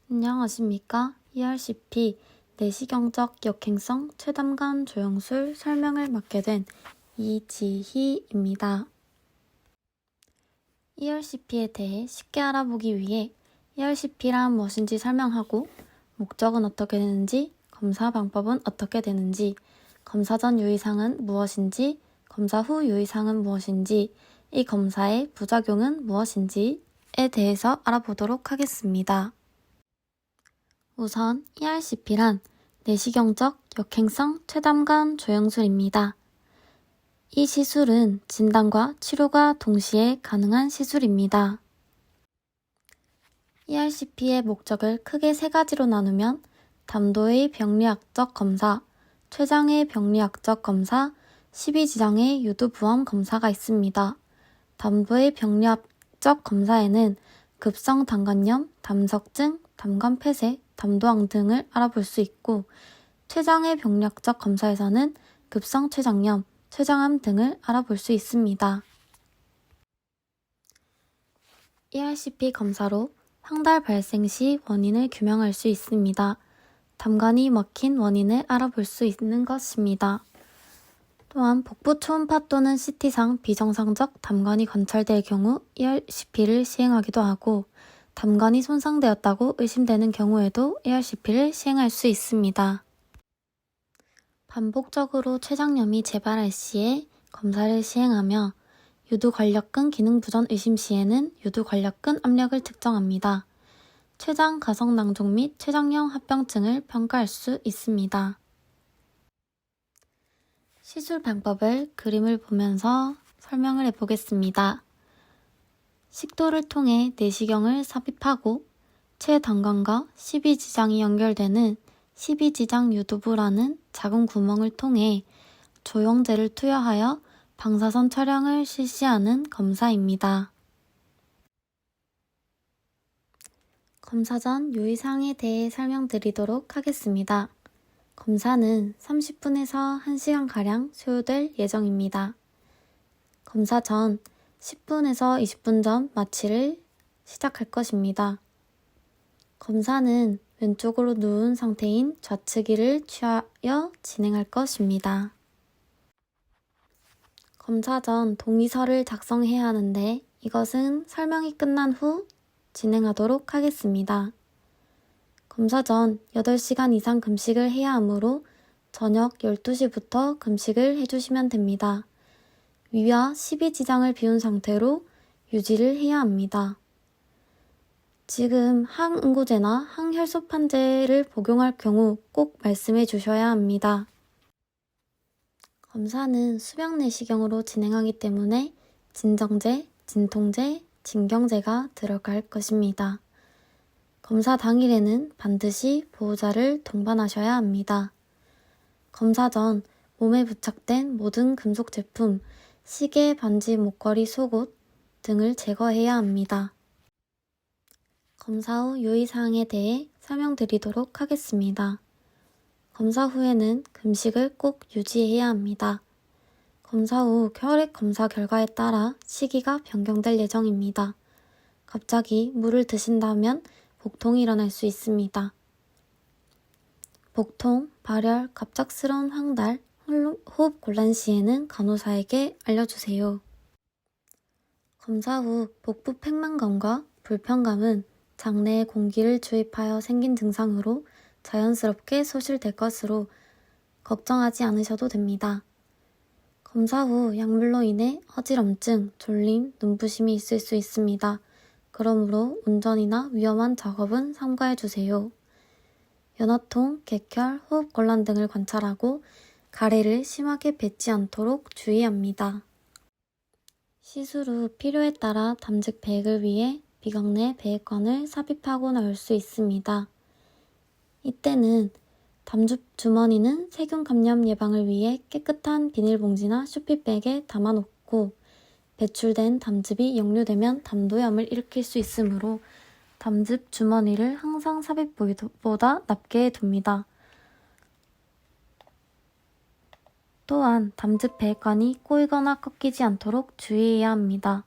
안녕하십니까? ERCP 내시경적 역행성 최담관 조영술 설명을 맡게 된 이지희입니다. ERCP에 대해 쉽게 알아보기 위해 ERCP란 무엇인지 설명하고 목적은 어떻게 되는지, 검사 방법은 어떻게 되는지, 검사 전 유의사항은 무엇인지, 검사 후 유의사항은 무엇인지, 이 검사의 부작용은 무엇인지에 대해서 알아보도록 하겠습니다. 우선 ERCP란 내시경적 역행성 최담관 조영술입니다. 이 시술은 진단과 치료가 동시에 가능한 시술입니다. ERCP의 목적을 크게 세 가지로 나누면 담도의 병리학적 검사, 췌장의 병리학적 검사, 십이지장의 유두부암 검사가 있습니다. 담도의 병리학적 검사에는 급성 담관염, 담석증, 담관폐쇄, 담도암 등을 알아볼 수 있고, 췌장의 병리학적 검사에서는 급성 췌장염, 췌장암 등을 알아볼 수 있습니다. ERCP 검사로 황달 발생 시 원인을 규명할 수 있습니다. 담관이 막힌 원인을 알아볼 수 있는 것입니다. 또한 복부 초음파 또는 CT상 비정상적 담관이 관찰될 경우 ERCP를 시행하기도 하고, 담관이 손상되었다고 의심되는 경우에도 ERCP를 시행할 수 있습니다. 반복적으로 췌장염이 재발할 시에 검사를 시행하며 유두관략근 기능부전 의심 시에는 유두관략근 압력을 측정합니다. 췌장 가성낭종 및 췌장염 합병증을 평가할 수 있습니다. 시술 방법을 그림을 보면서 설명을 해보겠습니다. 식도를 통해 내시경을 삽입하고 췌담관과 십이지장이 연결되는 십이지장 유두부라는 작은 구멍을 통해 조영제를 투여하여 방사선 촬영을 실시하는 검사입니다. 검사 전 유의사항에 대해 설명드리도록 하겠습니다. 검사는 30분에서 1시간가량 소요될 예정입니다. 검사 전 10분에서 20분 전 마취를 시작할 것입니다. 검사는 왼쪽으로 누운 상태인 좌측이를 취하여 진행할 것입니다. 검사 전 동의서를 작성해야 하는데 이것은 설명이 끝난 후 진행하도록 하겠습니다. 검사 전 8시간 이상 금식을 해야 하므로 저녁 12시부터 금식을 해주시면 됩니다. 위와 십이지장을 비운 상태로 유지를 해야 합니다. 지금 항응고제나 항혈소판제를 복용할 경우 꼭 말씀해 주셔야 합니다. 검사는 수병 내시경으로 진행하기 때문에 진정제, 진통제, 진경제가 들어갈 것입니다. 검사 당일에는 반드시 보호자를 동반하셔야 합니다. 검사 전 몸에 부착된 모든 금속 제품, 시계, 반지, 목걸이, 속옷 등을 제거해야 합니다. 검사 후 유의사항에 대해 설명드리도록 하겠습니다. 검사 후에는 금식을 꼭 유지해야 합니다. 검사 후 혈액 검사 결과에 따라 시기가 변경될 예정입니다. 갑자기 물을 드신다면 복통이 일어날 수 있습니다. 복통, 발열, 갑작스러운 황달, 호흡 곤란 시에는 간호사에게 알려주세요. 검사 후 복부 팽만감과 불편감은 장내에 공기를 주입하여 생긴 증상으로 자연스럽게 소실될 것으로 걱정하지 않으셔도 됩니다. 검사 후 약물로 인해 어지럼증, 졸림, 눈부심이 있을 수 있습니다. 그러므로 운전이나 위험한 작업은 삼가해주세요. 연화통, 객혈, 호흡곤란 등을 관찰하고 가래를 심하게 뱉지 않도록 주의합니다. 시술 후 필요에 따라 담즙 배액을 위해 비강 내 배액관을 삽입하고 나올 수 있습니다. 이때는 담즙 주머니는 세균 감염 예방을 위해 깨끗한 비닐봉지나 쇼핑백에 담아놓고 배출된 담즙이 역류되면 담도염을 일으킬 수 있으므로 담즙 주머니를 항상 삽입보다 낮게 둡니다. 또한 담즙 배액관이 꼬이거나 꺾이지 않도록 주의해야 합니다.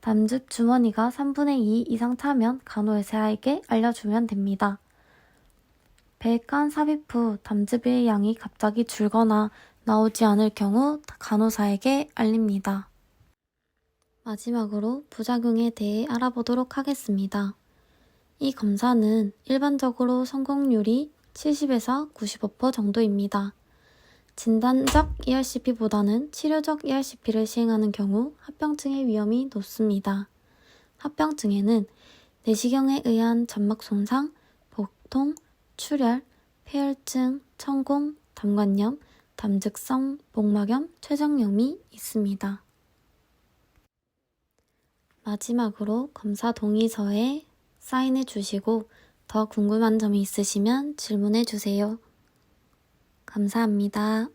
담즙 주머니가 3분의 2 이상 차면 간호사에게 알려주면 됩니다. 배간 삽입 후 담즙의 양이 갑자기 줄거나 나오지 않을 경우 간호사에게 알립니다. 마지막으로 부작용에 대해 알아보도록 하겠습니다. 이 검사는 일반적으로 성공률이 70에서 95% 정도입니다. 진단적 ERCP보다는 치료적 ERCP를 시행하는 경우 합병증의 위험이 높습니다. 합병증에는 내시경에 의한 점막 손상, 복통, 출혈, 폐혈증, 천공, 담관염, 담즙성 복막염, 췌장염이 있습니다. 마지막으로 검사 동의서에 사인해 주시고 더 궁금한 점이 있으시면 질문해 주세요. 감사합니다.